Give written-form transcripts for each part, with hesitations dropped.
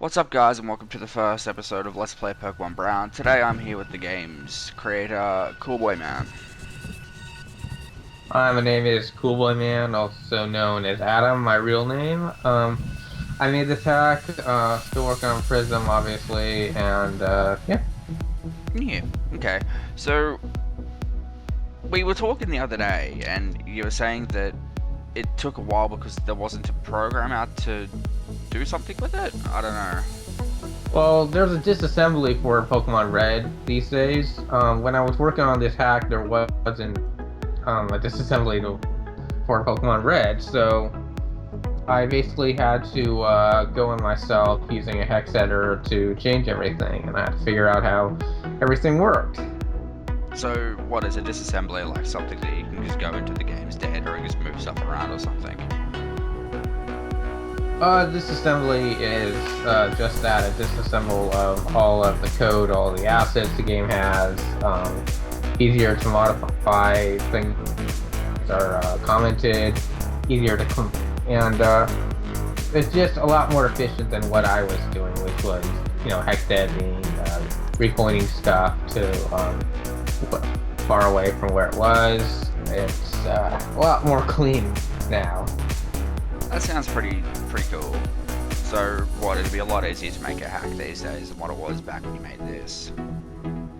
What's up, guys, and welcome to the first episode of Let's Play Pokemon Brown. Today I'm here with the game's creator, Coolboy Man. Hi, my name is Coolboy Man, also known as Adam, my real name. I made this hack, still working on Prism, obviously, and, yeah. Yeah, okay. So, we were talking the other day, and you were saying that it took a while because there wasn't a program out to do something with it? I don't know. Well, there's a disassembly for Pokemon Red these days. When I was working on this hack, there wasn't, a disassembly for Pokemon Red, so I basically had to go in myself using a hex editor to change everything, and I had to figure out how everything worked. So, what is a disassembly, like something that you can just go into the game's data and just move stuff around or something? Disassembly is just that, a disassemble of all of the code, all the assets the game has, easier to modify, things are commented, easier to and it's just a lot more efficient than what I was doing, which was, hex editing, recoiling stuff to far away from where it was. It's a lot more clean now. That sounds pretty cool. So, what, it'd be a lot easier to make a hack these days than what it was back when you made this?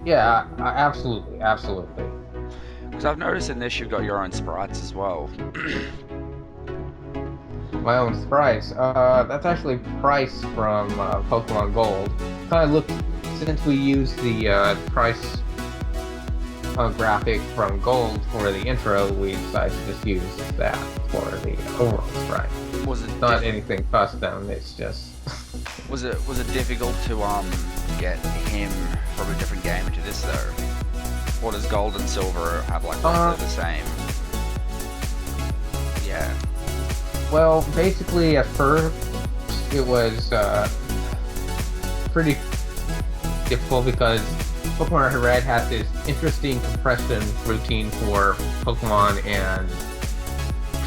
Yeah, absolutely. Because I've noticed in this you've got your own sprites as well. My own sprites. That's actually price from Pokemon Gold. Since we used the price graphic from Gold for the intro, we decided to just use that for the overall sprite. Was it not anything custom? It's just. Was it difficult to get him from a different game into this though? Or does Gold and Silver have like roughly the same? Yeah. Well, basically at first it was pretty difficult because Pokemon Red has this interesting compression routine for Pokemon and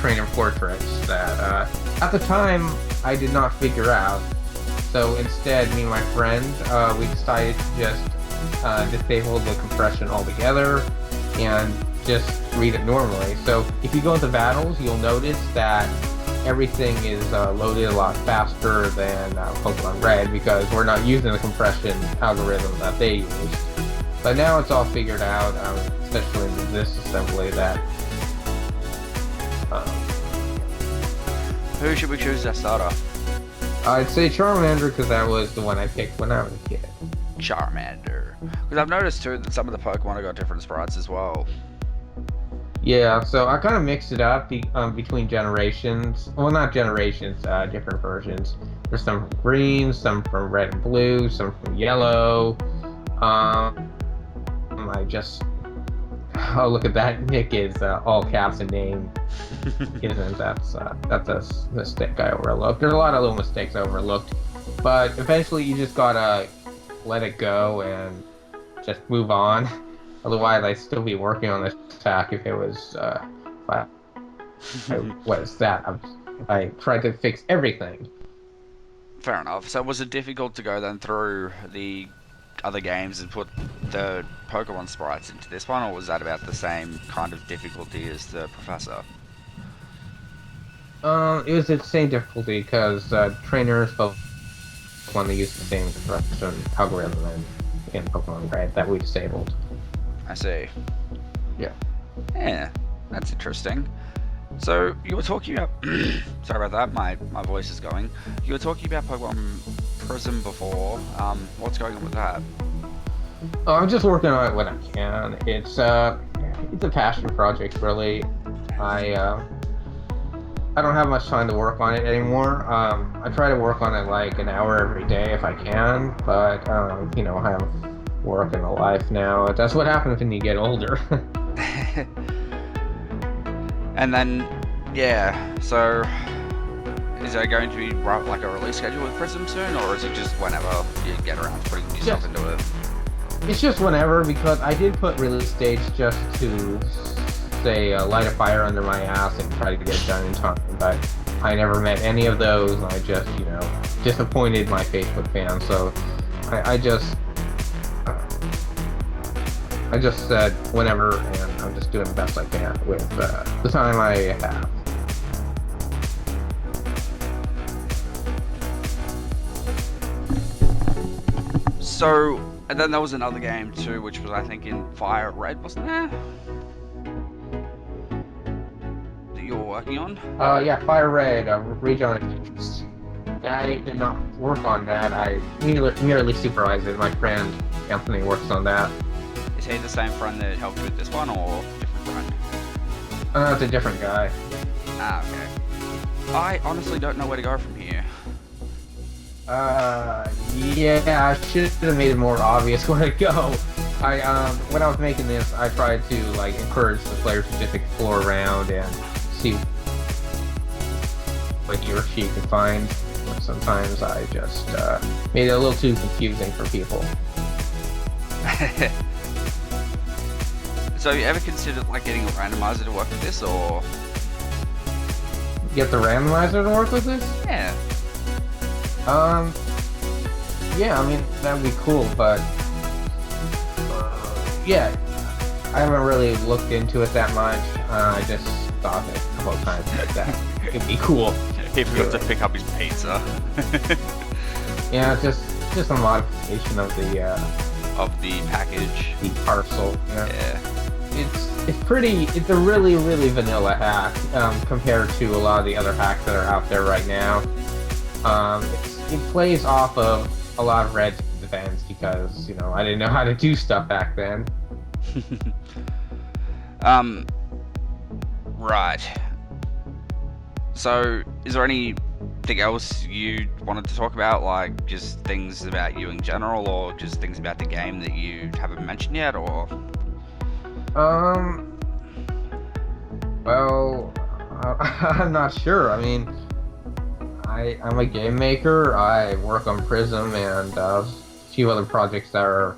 Trainer Portraits that at the time I did not figure out. So instead, me and my friend, we decided to just disable the compression altogether and just read it normally. So if you go into battles, you'll notice that everything is loaded a lot faster than Pokemon Red because we're not using the compression algorithm that they used. But now it's all figured out, especially in this assembly, that who should we choose as starter? I'd say Charmander because that was the one I picked when I was a kid. Charmander. Because I've noticed too that some of the Pokemon have got different sprites as well. Yeah, so I kind of mixed it up between generations. Well, not generations, different versions. There's some from green, some from red and blue, some from yellow. Oh, look at that. Nick is all caps and name. Isn't. That's a mistake I overlooked. There's a lot of little mistakes I overlooked. But eventually you just gotta let it go and just move on. Otherwise, I'd still be working on this attack if it was, what is that? I tried to fix everything. Fair enough. So was it difficult to go then through the other games and put the Pokemon sprites into this one, or was that about the same kind of difficulty as the Professor? It was the same difficulty because trainers both want to use the same compression algorithm in Pokemon Red that we disabled. I see. Yeah. Yeah, that's interesting. So, you were talking about... Sorry about that, my voice is going. You were talking about Pokemon Prism before. What's going on with that? Oh, I'm just working on it when I can. It's a passion project, really. I don't have much time to work on it anymore. I try to work on it like an hour every day if I can, but, I have work and a life now. That's what happens when you get older. And then, yeah, so is there going to be like a release schedule with Prism soon, or is it just whenever you get around to putting yourself into it? It's just whenever, because I did put release dates just to say light a fire under my ass and try to get it done in time, but I never met any of those. I just, disappointed my Facebook fans. So I just said whenever, and I'm just doing the best I can with the time I have. So, and then there was another game too, which was I think in Fire Red, wasn't there? That you were working on? Yeah, Fire Red, Rejoin. I did not work on that. I merely supervised it. My friend Anthony works on that. Is he the same friend that helped you with this one, or different friend? It's a different guy. Ah, okay. I honestly don't know where to go from here. Yeah, I should have made it more obvious where to go. When I was making this, I tried to like encourage the players to just explore around and see what he or she could find. But sometimes I just made it a little too confusing for people. So, have you ever considered like getting a randomizer to work with this, or? Get the randomizer to work with this? Yeah. Yeah, I mean, that'd be cool, but yeah, I haven't really looked into it that much. I just thought it a couple of times that it'd be cool. He forgot to pick up his pizza. Yeah, just a modification of the package. the parcel. You know? Yeah. It's a really vanilla hack compared to a lot of the other hacks that are out there right now. It plays off of a lot of Red's defense because, you know, I didn't know how to do stuff back then. Right. So, is there anything else you wanted to talk about, like just things about you in general, or just things about the game that you haven't mentioned yet, or? Well, I'm not sure. I mean, I'm a game maker. I work on Prism and a few other projects that are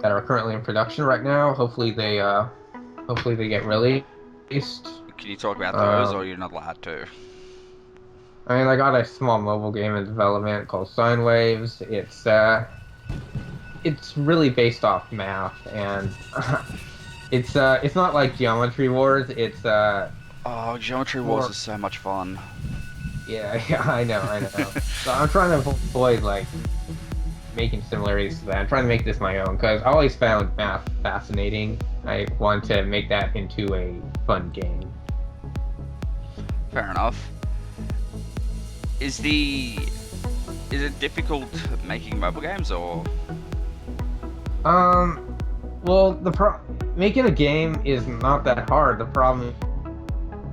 currently in production right now. Hopefully they get released. Can you talk about those, or you're not allowed to? I mean, I got a small mobile game in development called Sine Waves. It's really based off math, and it's not like Geometry Wars. It's Oh, Geometry Wars is so much fun. Yeah, I know. So I'm trying to avoid like making similarities to that. I'm trying to make this my own because I always found math fascinating. I want to make that into a fun game. Fair enough. Is it difficult making mobile games, or? Well, making a game is not that hard. The problem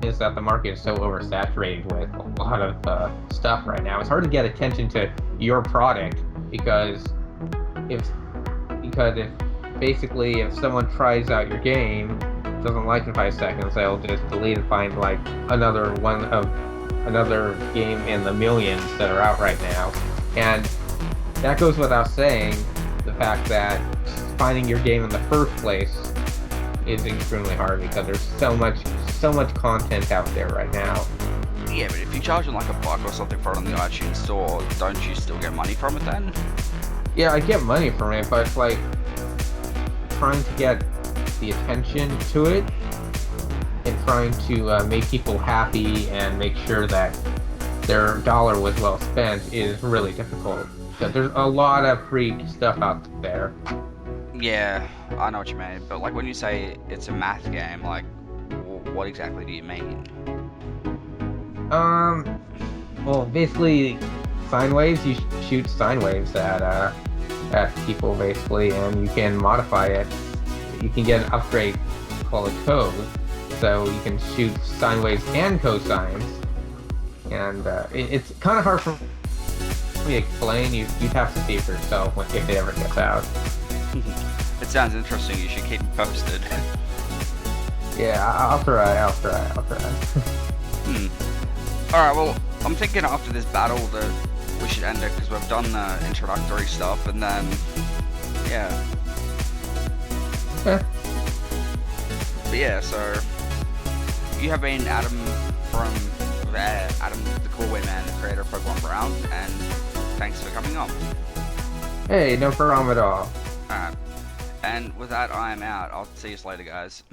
is that the market is so oversaturated with a lot of stuff right now. It's hard to get attention to your product because if someone tries out your game, doesn't like it in 5 seconds, they'll just delete and find like another game in the millions that are out right now. And that goes without saying, the fact that finding your game in the first place is extremely hard because there's so much content out there right now. Yeah, but if you charge them like $1 or something for it on the iTunes store, don't you still get money from it then? Yeah, I get money from it, but it's like trying to get the attention to it and trying to make people happy and make sure that their dollar was well spent is really difficult. Because there's a lot of free stuff out there. Yeah, I know what you mean, but like when you say it's a math game, like what exactly do you mean? Well, basically, sine waves, you shoot sine waves at people, basically, and you can modify it. You can get an upgrade called a code, so you can shoot sine waves and cosines, and it's kind of hard for me to explain. You'd have to see it for yourself if it ever gets out. It sounds interesting. You should keep me posted. Yeah, I'll try. Alright, well, I'm thinking after this battle that we should end it because we've done the introductory stuff, and then, yeah. Okay. But yeah, so you have been Adam from Adam, the Cool Way Man, the creator of Pokemon Brown, and thanks for coming on. Hey, no problem at all. Alright. And with that, I am out. I'll see you later, guys.